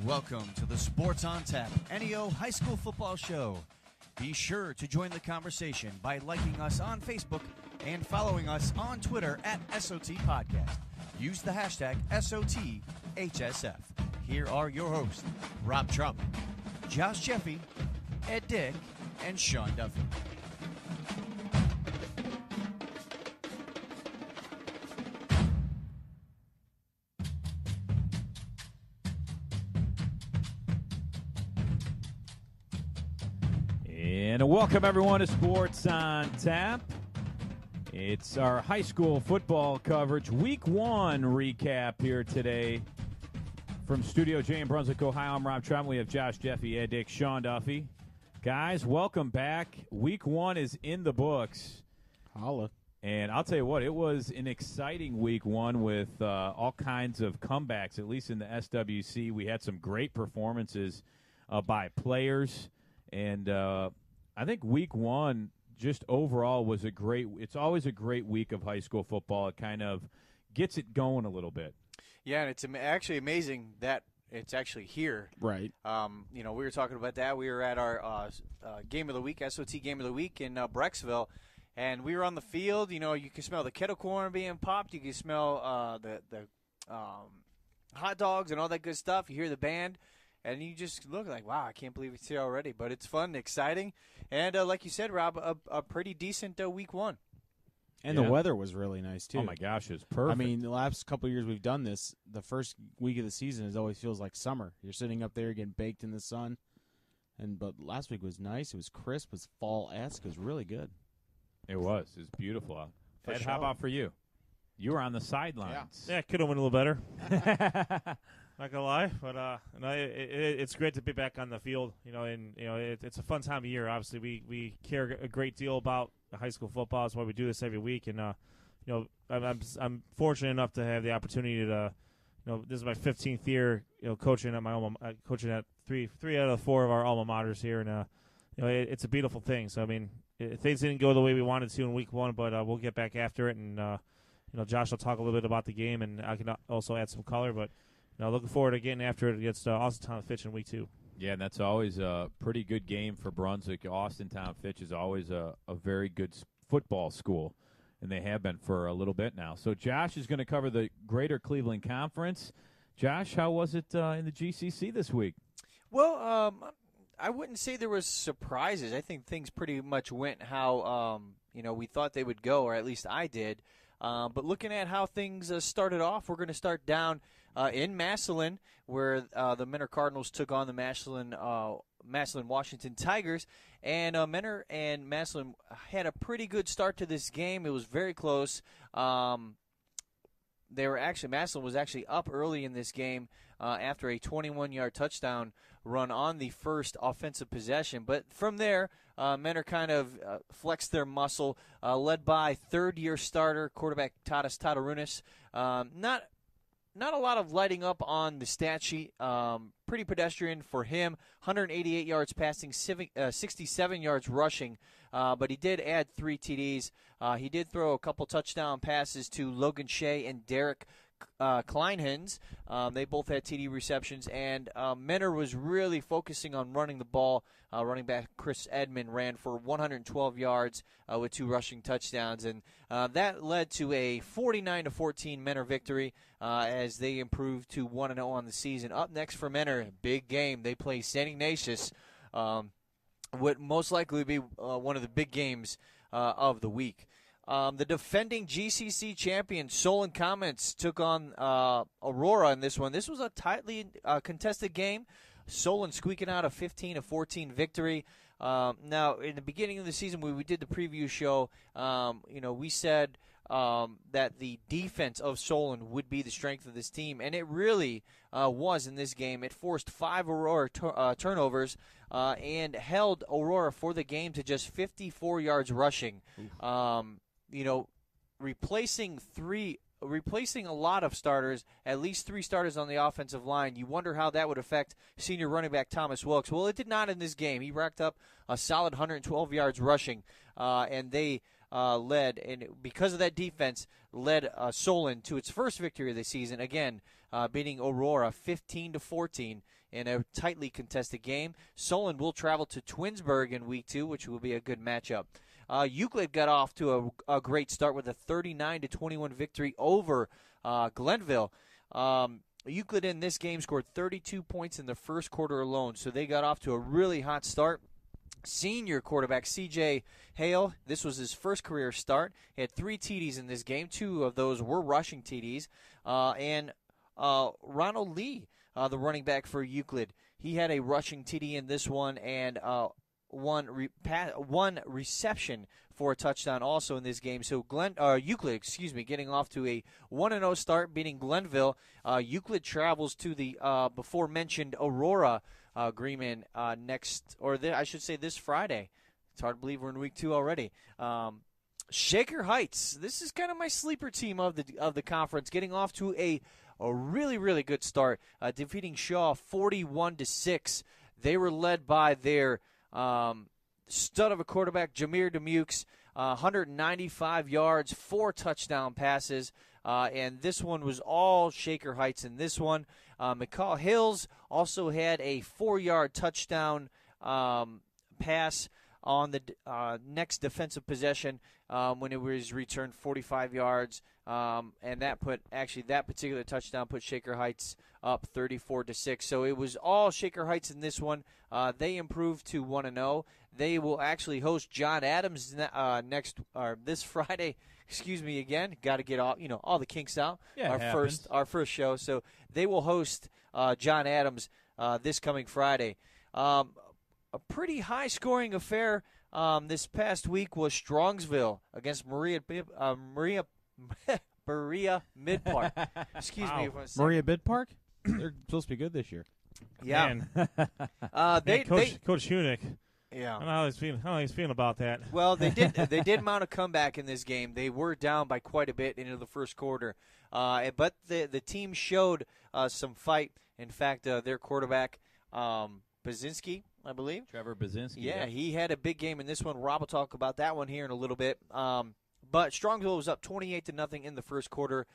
Welcome to the Sports on Tap NEO High School Football Show. Be sure to join the conversation by liking us on Facebook and following us on Twitter at SOT Podcast. Use the hashtag SOTHSF. Here are your hosts, Rob Trump, Josh Jeffy, Ed Dick, and Sean Duffy. And welcome, everyone, to Sports on Tap. It's our high school football coverage. Week 1 recap here today from Studio J in Brunswick, Ohio. I'm Rob Trump. We have Josh Jeffy, Ed Dick, Sean Duffy. Guys, welcome back. Week 1 is in the books. Holla. And I'll tell you what, it was an exciting Week 1 with all kinds of comebacks, at least in the SWC. We had some great performances by players. And I think Week 1 just overall was it's always a great week of high school football. It kind of gets it going a little bit. Yeah, and it's actually amazing that it's actually here. Right. We were talking about that. We were at our game of the week, SOT game of the week in Brecksville, and we were on the field. You know, you can smell the kettle corn being popped. You can smell the hot dogs and all that good stuff. You hear the band. And you just look like, wow, I can't believe it's here already. But it's fun, exciting, and like you said, Rob, a pretty decent Week 1. And the weather was really nice, too. Oh, my gosh, it was perfect. I mean, the last couple of years we've done this, the first week of the season always feels like summer. You're sitting up there getting baked in the sun. But last week was nice. It was crisp. It was fall-esque. It was really good. It was. It was beautiful out. Ed, how about for you? You were on the sidelines. Yeah, could have went a little better. Not gonna lie, but it's great to be back on the field. It's a fun time of year. Obviously, we care a great deal about high school football. That's why we do this every week. And I'm fortunate enough to have the opportunity to, this is my 15th year, coaching at coaching at three out of the 4 of our alma maters here, and it's a beautiful thing. So I mean, things didn't go the way we wanted to in Week 1, but we'll get back after it. And Josh will talk a little bit about the game, and I can also add some color, but. Looking forward to getting after it against Austintown Fitch in Week 2. Yeah, and that's always a pretty good game for Brunswick. Austintown Fitch is always a very good football school, and they have been for a little bit now. So Josh is going to cover the Greater Cleveland Conference. Josh, how was it in the GCC this week? Well, I wouldn't say there was surprises. I think things pretty much went how we thought they would go, or at least I did. But looking at how things started off, we're going to start down in Massillon, where the Mentor Cardinals took on the Massillon Washington Tigers. And Mentor and Massillon had a pretty good start to this game. It was very close. Massillon was actually up early in this game after a 21-yard touchdown run on the first offensive possession. But from there, Mentor kind of flexed their muscle, led by third-year starter quarterback Tadas Tatarunas. Not a lot of lighting up on the stat sheet. Pretty pedestrian for him. 188 yards passing, 67 yards rushing. But he did add 3 TDs. He did throw a couple touchdown passes to Logan Shea and Derek Kleinhens. They both had TD receptions. And Mentor was really focusing on running the ball. Running back Chris Edmond ran for 112 yards with 2 rushing touchdowns. And that led to a 49-14 Mentor victory as they improved to 1-0 on the season. Up next for Mentor, big game. They play St. Ignatius. Would most likely be one of the big games of the week. The defending GCC champion Solon Comets took on Aurora in this one. This was a tightly contested game. Solon squeaking out a 15-14 victory. Now, in the beginning of the season, when we did the preview show, we said that the defense of Solon would be the strength of this team, and it really was in this game. It forced 5 Aurora turnovers and held Aurora for the game to just 54 yards rushing. Replacing a lot of starters, at least 3 starters on the offensive line. You wonder how that would affect senior running back Thomas Wilkes. Well, it did not in this game. He racked up a solid 112 yards rushing, and they led, and because of that defense, led Solon to its first victory of the season. Again, beating Aurora 15-14 in a tightly contested game. Solon will travel to Twinsburg in week 2, which will be a good matchup. Euclid got off to a great start with a 39-21 victory over Glenville. Euclid in this game scored 32 points in the first quarter alone, so they got off to a really hot start. Senior quarterback C.J. Hale, this was his first career start. He had 3 TDs in this game. 2 of those were rushing TDs. And Ronald Lee, the running back for Euclid, he had a rushing TD in this one and one reception for a touchdown also in this game. So Euclid, getting off to a 1-0 start, beating Glenville. Euclid travels to the before mentioned Aurora Greenman this Friday. It's hard to believe we're in week 2 already. Shaker Heights. This is kind of my sleeper team of the conference, getting off to a really, really good start, defeating Shaw 41-6. They were led by their stud of a quarterback, Jameer Demukes, 195 yards, 4 touchdown passes, and this one was all Shaker Heights in this one. McCall Hills also had a 4-yard touchdown pass on the next defensive possession when it was returned 45 yards, and that particular touchdown put Shaker Heights up 34-6. So it was all Shaker Heights in this one. They improved to 1-0. They will actually host John Adams this Friday. Excuse me again. Got to get all the kinks out. Yeah, our first show. So they will host John Adams this coming Friday. A pretty high-scoring affair this past week was Strongsville against Maria Mid-Park. Excuse me if I'm saying. Maria Mid-Park? They're supposed to be good this year. Yeah. Coach Hunick. Yeah. I don't know how he's feeling about that. Well, they did mount a comeback in this game. They were down by quite a bit into the first quarter, but the team showed some fight. In fact, their quarterback, Bazinski, I believe. Trevor Bazinski. Yeah, he had a big game in this one. Rob will talk about that one here in a little bit. But Strongsville was up 28-0 in the first quarter.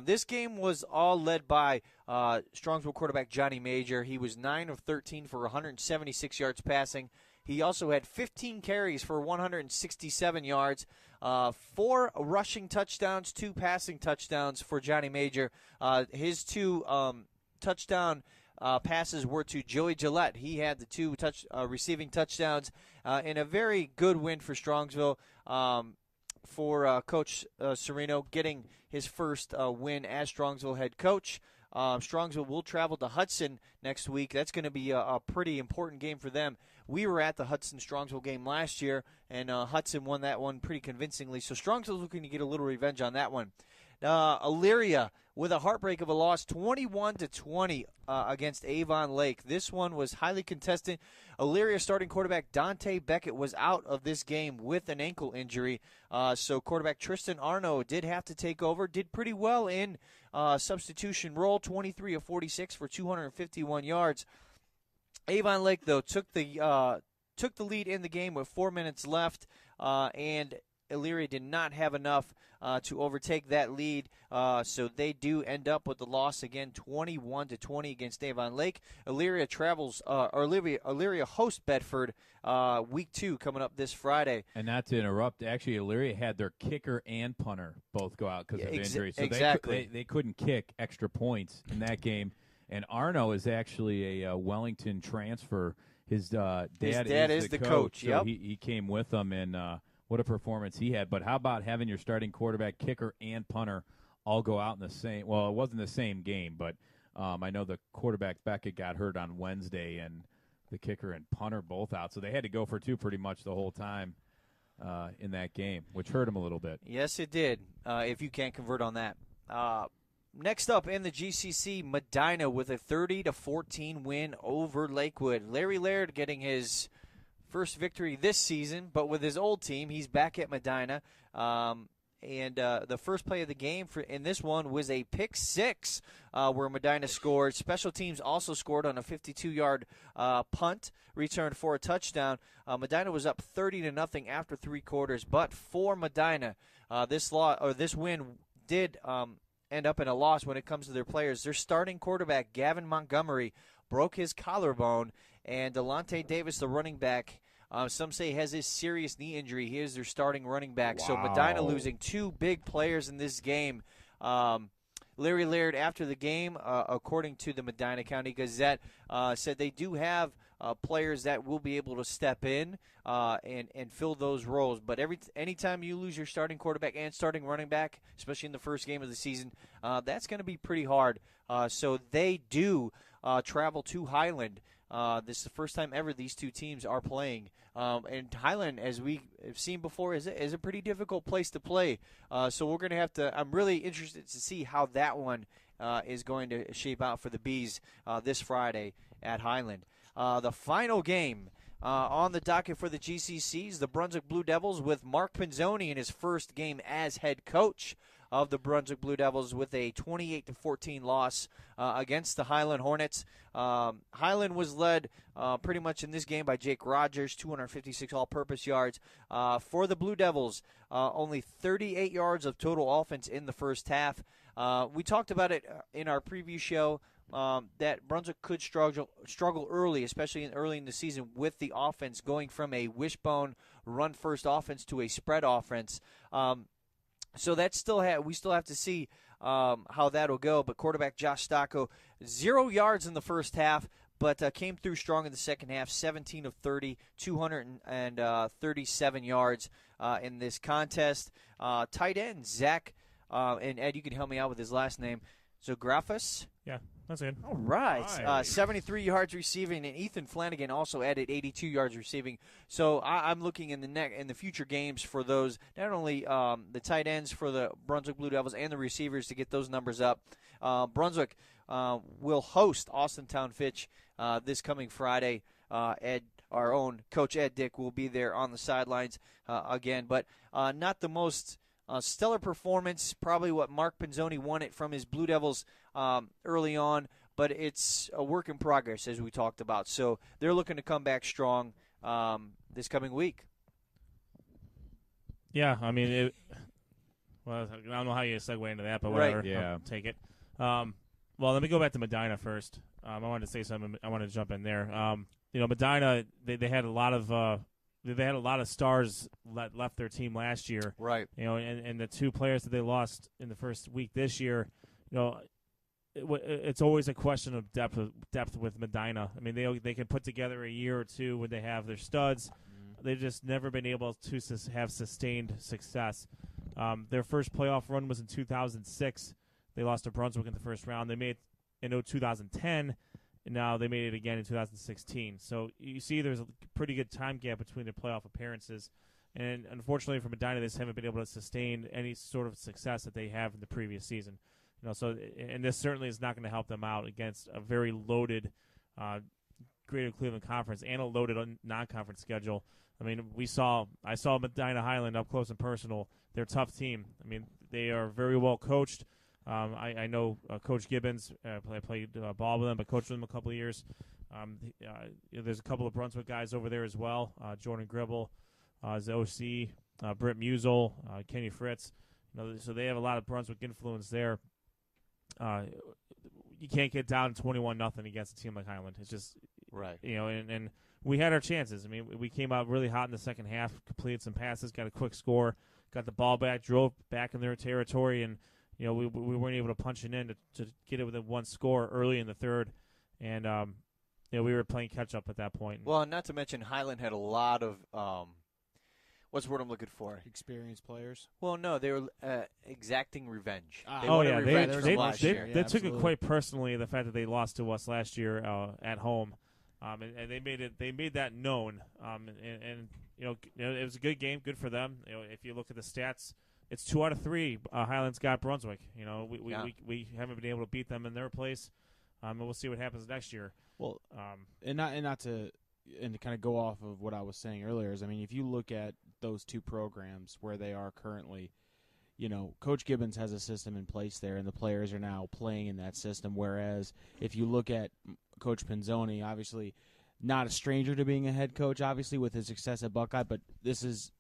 This game was all led by Strongsville quarterback Johnny Major. He was 9 of 13 for 176 yards passing. He also had 15 carries for 167 yards, 4 rushing touchdowns, 2 passing touchdowns for Johnny Major. His 2 touchdown passes were to Joey Gillette. He had the 2 receiving touchdowns in a very good win for Strongsville. For Coach Sereno getting his first win as Strongsville head coach. Strongsville will travel to Hudson next week. That's going to be a pretty important game for them. We were at the Hudson-Strongsville game last year, and Hudson won that one pretty convincingly. So Strongsville's looking to get a little revenge on that one. Elyria with a heartbreak of a loss, 21-20 against Avon Lake. This one was highly contested. Elyria starting quarterback Dante Beckett was out of this game with an ankle injury. So quarterback Tristan Arno did have to take over. Did pretty well in substitution role, 23 of 46 for 251 yards. Avon Lake, though, took the lead in the game with 4 minutes left, and Elyria did not have enough to overtake that lead, so they do end up with the loss again, 21-20 against Avon Lake. Elyria hosts Bedford week 2 coming up this Friday. And not to interrupt, actually, Elyria had their kicker and punter both go out because of injury, so exactly. they couldn't kick extra points in that game. And Arno is actually a Wellington transfer. His dad is the coach. Yep. So he came with them, and what a performance he had. But how about having your starting quarterback, kicker, and punter all go out in the same – well, it wasn't the same game, but I know the quarterback, Beckett, got hurt on Wednesday, and the kicker and punter both out. So they had to go for 2 pretty much the whole time in that game, which hurt him a little bit. Yes, it did, if you can't convert on that. Next up in the GCC, Medina with a 30-14 win over Lakewood. Larry Laird getting his first victory this season, but with his old team, he's back at Medina. And the first play of the game in this one was a pick six where Medina scored. Special teams also scored on a 52-yard punt, returned for a touchdown. Medina was up 30-0 after 3 quarters, but for Medina, this win did end up in a loss when it comes to their players. Their starting quarterback, Gavin Montgomery, broke his collarbone, and Delonte Davis, the running back, some say has a serious knee injury. He is their starting running back. Wow. So Medina losing 2 big players in this game. Larry Laird, after the game, according to the Medina County Gazette, said they do have players that will be able to step in and fill those roles. But anytime you lose your starting quarterback and starting running back, especially in the first game of the season, that's going to be pretty hard. So they do travel to Highland. This is the first time ever these two teams are playing. And Highland, as we have seen before, is a pretty difficult place to play. So we're going to have to – I'm really interested to see how that one is going to shape out for the Bees this Friday at Highland. The final game on the docket for the GCCs, the Brunswick Blue Devils, with Mark Pinzoni in his first game as head coach of the Brunswick Blue Devils, with a 28-14 loss against the Highland Hornets. Highland was led pretty much in this game by Jake Rogers, 256 all-purpose yards. For the Blue Devils, only 38 yards of total offense in the first half. We talked about it in our preview show. That Brunswick could struggle early, especially early in the season, with the offense going from a wishbone run-first offense to a spread offense. So we still have to see how that'll go. But quarterback Josh Stocco, 0 yards in the first half, but came through strong in the second half, 17 of 30, 237 yards in this contest. Tight end Zach, and Ed, you can help me out with his last name, Zografis. Yeah, that's good. All right. Nice. 73 yards receiving, and Ethan Flanagan also added 82 yards receiving. So I'm looking in the future games for those, not only the tight ends for the Brunswick Blue Devils and the receivers to get those numbers up. Brunswick will host Austintown Fitch this coming Friday. Our own Coach Ed Dick will be there on the sidelines again, but not the most stellar performance, probably what Mark Pinzoni wanted from his Blue Devils early on, but it's a work in progress, as we talked about. So they're looking to come back strong this coming week. Yeah, I mean, I don't know how you segue into that, but whatever. Right. Yeah. I'll take it. Well, let me go back to Medina first. I wanted to say something. I wanted to jump in there. Medina, they had a lot of stars that left their team last year. Right. And the 2 players that they lost in the first week this year, it's always a question of depth with Medina. I mean, they can put together a year or 2 when they have their studs. Mm-hmm. They've just never been able to have sustained success. Their first playoff run was in 2006. They lost to Brunswick in the first round. They made it in 2010. And now they made it again in 2016. So you see there's a pretty good time gap between their playoff appearances. And unfortunately for Medina, they just haven't been able to sustain any sort of success that they have in the previous season. And this certainly is not going to help them out against a very loaded Greater Cleveland Conference and a loaded non-conference schedule. I mean, I saw Medina Highland up close and personal. They're a tough team. I mean, they are very well coached. I know Coach Gibbons. I played ball with him, but coached with him a couple of years. There's a couple of Brunswick guys over there as well. Jordan Gribble, is the OC, Britt Musel, Kenny Fritz. So they have a lot of Brunswick influence there. You can't get down 21-0 against a team like Highland. It's just right. And we had our chances. I mean, we came out really hot in the second half, completed some passes, got a quick score, got the ball back, drove back in their territory, and we weren't able to punch it in to get it within 1 score early in the third, and we were playing catch up at that point. Well, not to mention Highland had a lot of what's the word I'm looking for? Experienced players. Well, no, they were exacting revenge. They oh wanted yeah, revenge from last year. They took it quite personally, the fact that they lost to us last year at home, and they made that known. And it was a good game, good for them. If you look at the stats, it's 2 out of 3. Highlands got Brunswick. We haven't been able to beat them in their place, and we'll see what happens next year. Well, and to kind of go off of what I was saying earlier is, I mean, if you look at those 2 programs where they are currently, Coach Gibbons has a system in place there, and the players are now playing in that system. Whereas if you look at Coach Pinzoni, obviously not a stranger to being a head coach, obviously with his success at Buckeye, but this is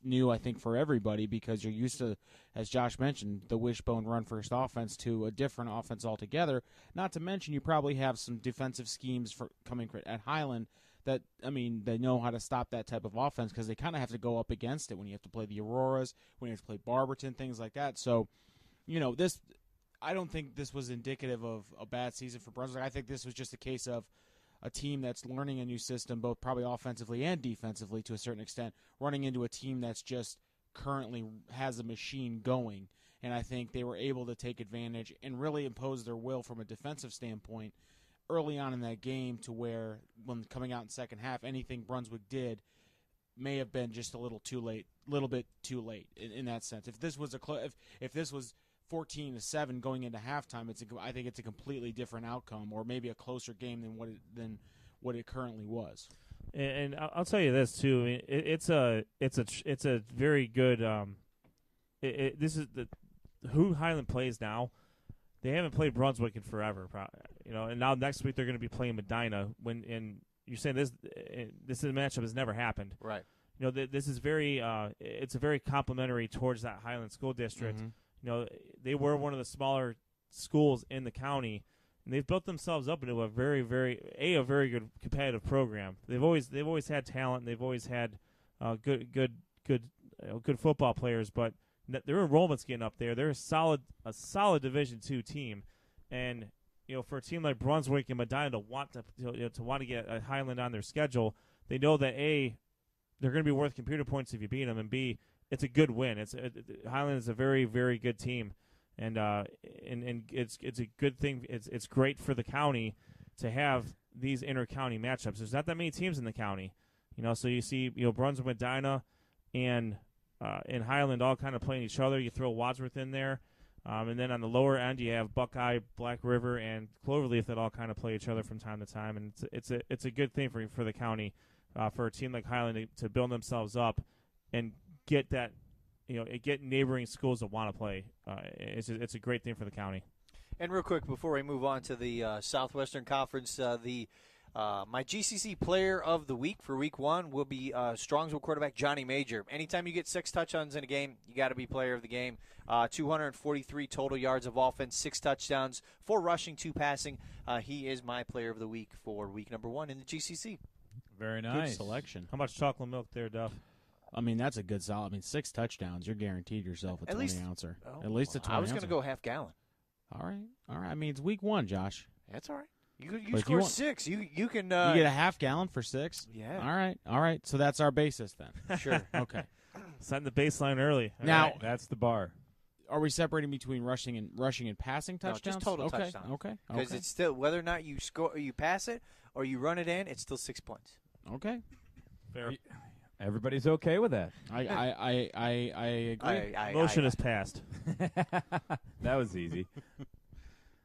new, I think, for everybody because you're used to, as Josh mentioned, the wishbone run-first offense to a different offense altogether. Not to mention you probably have some defensive schemes coming at Highland that, they know how to stop that type of offense because they kind of have to go up against it when you have to play the Auroras, when you have to play Barberton, things like that. So, I don't think this was indicative of a bad season for Brunswick. I think this was just a case of a team that's learning a new system, both probably offensively and defensively to a certain extent, running into a team that's just currently has a machine going. And I think they were able to take advantage and really impose their will from a defensive standpoint early on in that game to where when coming out in second half, anything Brunswick did may have been just a little bit too late in that sense. If this was if this was 14-7 going into halftime, I think it's a completely different outcome, or maybe a closer game than what it currently was. And I'll tell you this too. I mean, it's a very good. This is who Highland plays now. They haven't played Brunswick in forever, and now next week they're going to be playing Medina. And you're saying this is a matchup has never happened, right? This is very. It's a very complimentary towards that Highland school district. Mm-hmm. They were one of the smaller schools in the county, and they've built themselves up into a very good competitive program. They've always had talent. And they've always had good football players, but their enrollment's getting up there. They're a solid Division II team, and for a team like Brunswick and Medina to want to get a Highland on their schedule, they know that A, they're going to be worth computer points if you beat them, and B, it's a good win. Highland is a very, very good team, and it's a good thing. It's great for the county to have these inter-county matchups. There's not that many teams in the county, So you see, Brunswick, Medina, and Highland all kind of playing each other. You throw Wadsworth in there, and then on the lower end you have Buckeye, Black River, and Cloverleaf that all kind of play each other from time to time. And it's a good thing for the county, for a team like Highland to build themselves up and get that, get neighboring schools that want to play. It's a great thing for the county. And real quick before we move on to the Southwestern Conference, my GCC Player of the Week for Week 1 will be Strongsville quarterback Johnny Major. Anytime you get 6 touchdowns in a game, you got to be Player of the Game. 243 total yards of offense, 6 touchdowns, 4 rushing, 2 passing. He is my Player of the Week for Week number 1 in the GCC. Very nice. Good selection. How much chocolate milk there, Duff? That's a good solid. 6 touchdowns, you're guaranteed yourself a 20-ouncer. At least a 20-ouncer. I was going to go half gallon. All right. It's Week 1, Josh. That's all right. You score 6. You can. You get a half gallon for 6. Yeah. All right. So that's our basis then. Sure. Okay. Setting the baseline early. Now that's the bar. Are we separating between rushing and passing touchdowns? No, just total touchdowns. Okay. Because it's still whether or not you score, you pass it, or you run it in, it's still 6 points. Okay. Fair. Everybody's okay with that. I agree. Motion is passed. That was easy.